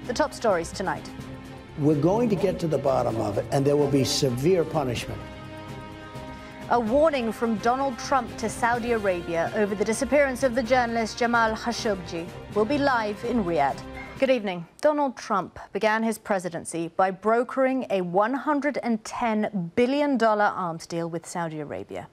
The top stories tonight. We're going to get to the bottom of it, and there will be severe punishment. A warning from Donald Trump to Saudi Arabia over the disappearance of the journalist Jamal Khashoggi will be live in Riyadh. Good evening. Donald Trump began his presidency by brokering a $110 billion arms deal with Saudi Arabia.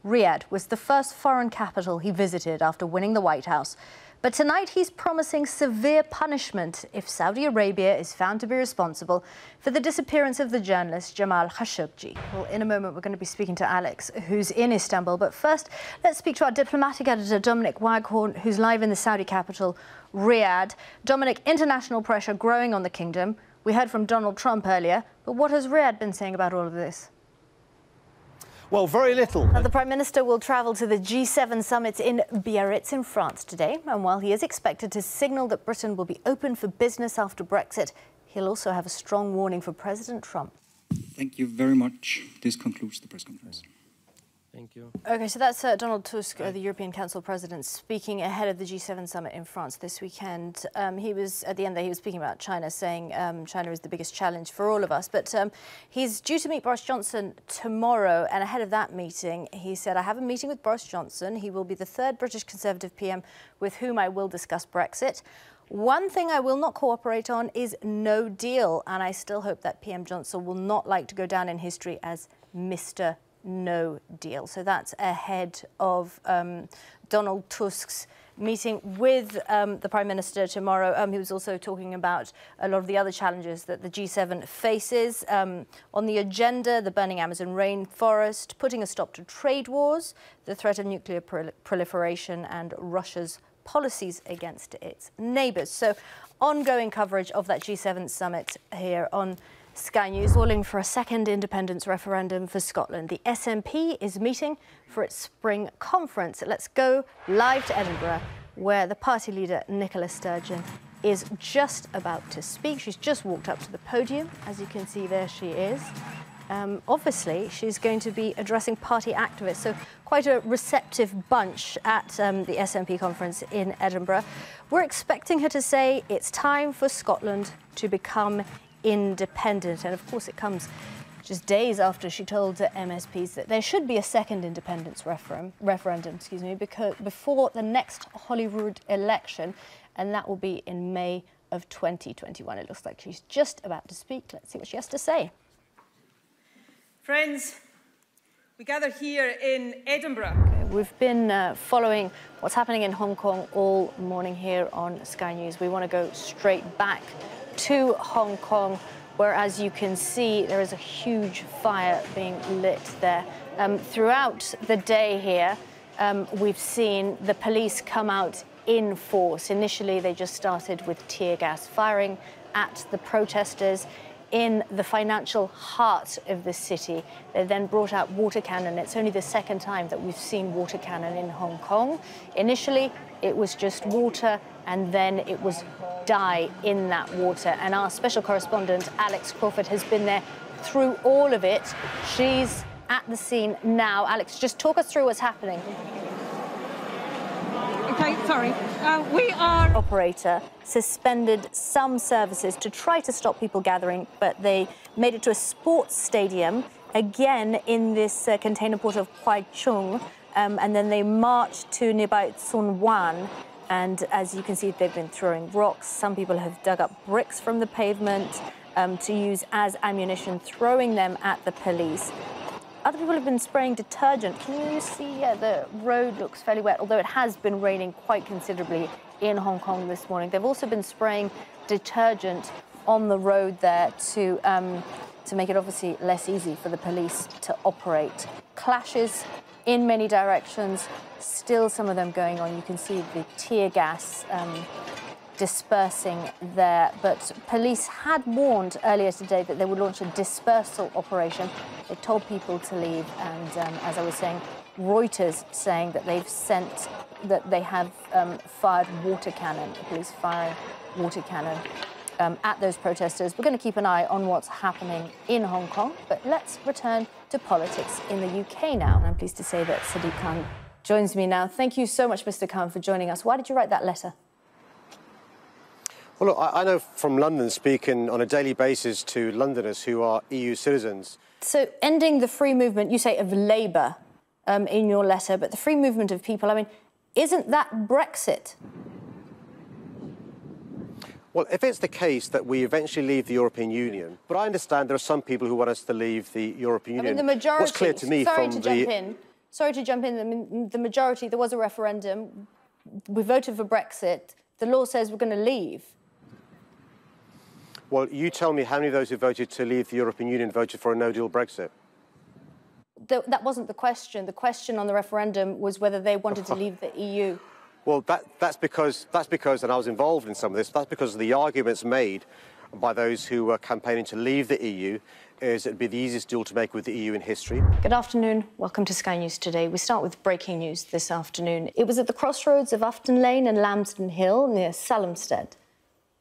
Riyadh was the first foreign capital he visited after winning the White House. But tonight he's promising severe punishment if Saudi Arabia is found to be responsible for the disappearance of the journalist Jamal Khashoggi. Well, in a moment we're going to be speaking to Alex, who's in Istanbul. But first, let's speak to our diplomatic editor, Dominic Waghorn, who's live in the Saudi capital, Riyadh. Dominic, international pressure growing on the kingdom. We heard from Donald Trump earlier, but what has Riyadh been saying about all of this? Well, very little. Now, the Prime Minister will travel to the G7 summit in Biarritz in France today. And while he is expected to signal that Britain will be open for business after Brexit, he'll also have a strong warning for President Trump. Thank you very much. This concludes the press conference. Thank you. OK, so that's Donald Tusk, the European Council President, speaking ahead of the G7 summit in France this weekend. He was, at the end there, he was speaking about China, saying China is the biggest challenge for all of us. But he's due to meet Boris Johnson tomorrow. And ahead of that meeting, he said, I have a meeting with Boris Johnson. He will be the third British Conservative PM with whom I will discuss Brexit. One thing I will not cooperate on is no deal. And I still hope that PM Johnson will not like to go down in history as Mr. No deal. So that's ahead of Donald Tusk's meeting with the Prime Minister tomorrow. He was also talking about a lot of the other challenges that the G7 faces. On the agenda, the burning Amazon rainforest, putting a stop to trade wars, the threat of nuclear proliferation and Russia's policies against its neighbours. So ongoing coverage of that G7 summit here on Sky News. Calling for a second independence referendum for Scotland. The SNP is meeting for its spring conference. Let's go live to Edinburgh, where the party leader, Nicola Sturgeon, is just about to speak. She's just walked up to the podium. As you can see, there she is. Obviously, she's going to be addressing party activists, so quite a receptive bunch at the SNP conference in Edinburgh. We're expecting her to say it's time for Scotland to become independent, and of course it comes just days after she told MSPs that there should be a second independence referendum, because before the next Holyrood election, and that will be in May of 2021. It looks like she's just about to speak. Let's see what she has to say. Friends, we gather here in Edinburgh. Okay, we've been following what's happening in Hong Kong all morning here on Sky News. We want to go straight back to Hong Kong, where, as you can see, there is a huge fire being lit there. Throughout the day here, we've seen the police come out in force. Initially, they just started with tear gas, firing at the protesters in the financial heart of the city. They then brought out water cannon. It's only the second time that we've seen water cannon in Hong Kong. Initially, it was just water, and then it was dye in that water. And our special correspondent, Alex Crawford, has been there through all of it. She's at the scene now. Alex, just talk us through what's happening. Okay, sorry. We are... Operator suspended some services to try to stop people gathering, but they made it to a sports stadium, again in this container port of Kwai Chung, and then they marched to nearby Tsuen Wan. And as you can see, they've been throwing rocks. Some people have dug up bricks from the pavement to use as ammunition, throwing them at the police. Other people have been spraying detergent. Can you see? Yeah, the road looks fairly wet, although it has been raining quite considerably in Hong Kong this morning. They've also been spraying detergent on the road there to make it obviously less easy for the police to operate. Clashes in many directions, still some of them going on. You can see the tear gas dispersing there, but police had warned earlier today that they would launch a dispersal operation. They told people to leave, and as I was saying, Reuters saying that they have fired water cannon, the police firing water cannon at those protesters. We're going to keep an eye on what's happening in Hong Kong, but let's return to politics in the UK now. And I'm pleased to say that Sadiq Khan joins me now. Thank you so much, Mr. Khan, for joining us. Why did you write that letter? Well, look, I know from London, speaking on a daily basis to Londoners who are EU citizens. So ending the free movement, you say, of labour in your letter, but the free movement of people, I mean, isn't that Brexit? Well, if it's the case that we eventually leave the European Union, but I understand there are some people who want us to leave the European Union. I mean, the majority... What's clear to me Sorry to jump in. I mean, the majority, there was a referendum. We voted for Brexit. The law says we're going to leave. Well, you tell me how many of those who voted to leave the European Union voted for a no-deal Brexit? That wasn't the question. The question on the referendum was whether they wanted to leave the EU. Well, that's because, and I was involved in some of this, that's because of the arguments made by those who were campaigning to leave the EU, is it'd be the easiest deal to make with the EU in history. Good afternoon. Welcome to Sky News Today. We start with breaking news this afternoon. It was at the crossroads of Ufton Lane and Lambsden Hill near Salmstead.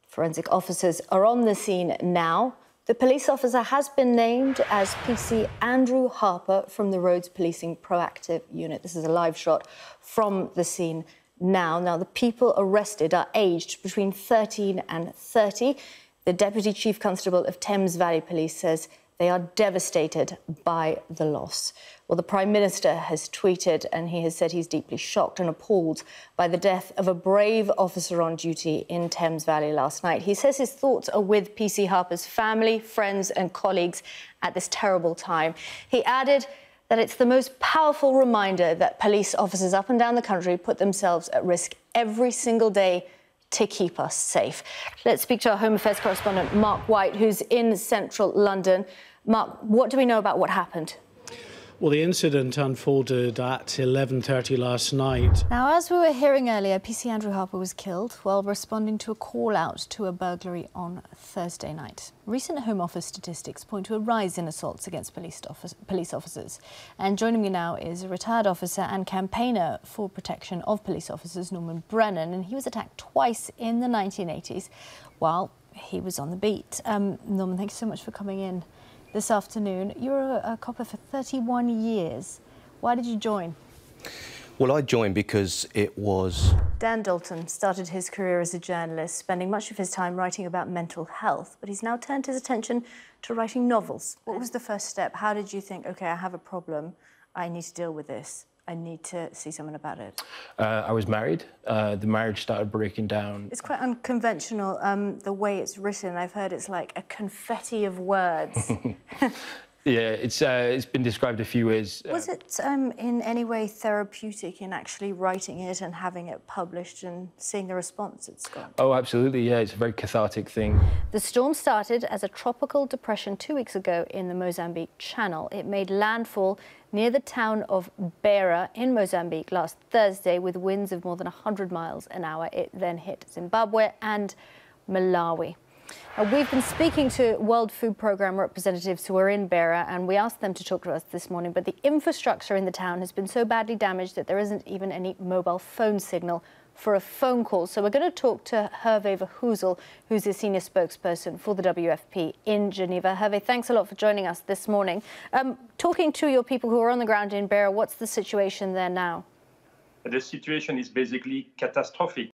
Forensic officers are on the scene now. The police officer has been named as PC Andrew Harper from the Roads Policing Proactive Unit. This is a live shot from the scene now. Now, the people arrested are aged between 13 and 30. The Deputy Chief Constable of Thames Valley Police says they are devastated by the loss. Well, the Prime Minister has tweeted and he has said he's deeply shocked and appalled by the death of a brave officer on duty in Thames Valley last night. He says his thoughts are with PC Harper's family, friends and colleagues at this terrible time. He added that it's the most powerful reminder that police officers up and down the country put themselves at risk every single day to keep us safe. Let's speak to our Home Affairs correspondent, Mark White, who's in central London. Mark, what do we know about what happened? Well, the incident unfolded at 11:30 last night. Now, as we were hearing earlier, PC Andrew Harper was killed while responding to a call-out to a burglary on Thursday night. Recent Home Office statistics point to a rise in assaults against police officers. And joining me now is a retired officer and campaigner for protection of police officers, Norman Brennan, and he was attacked twice in the 1980s while he was on the beat. Norman, thank you so much for coming in this afternoon. You were a copper for 31 years. Why did you join? Well, I joined because it was... Dan Dalton started his career as a journalist, spending much of his time writing about mental health, but he's now turned his attention to writing novels. What was the first step? How did you think, OK, I have a problem, I need to deal with this, I need to see someone about it? I was married. The marriage started breaking down. It's quite unconventional, the way it's written. I've heard it's like a confetti of words. Yeah, it's been described a few ways. Was it in any way therapeutic in actually writing it and having it published and seeing the response it's got? Oh, absolutely, yeah. It's a very cathartic thing. The storm started as a tropical depression 2 weeks ago in the Mozambique Channel. It made landfall near the town of Beira in Mozambique last Thursday with winds of more than 100 miles an hour. It then hit Zimbabwe and Malawi. We've been speaking to World Food Programme representatives who are in Beira, and we asked them to talk to us this morning, but the infrastructure in the town has been so badly damaged that there isn't even any mobile phone signal for a phone call. So we're going to talk to Hervé Verhoezel, who's a senior spokesperson for the WFP in Geneva. Hervé, thanks a lot for joining us this morning. Talking to your people who are on the ground in Beira, what's the situation there now? The situation is basically catastrophic.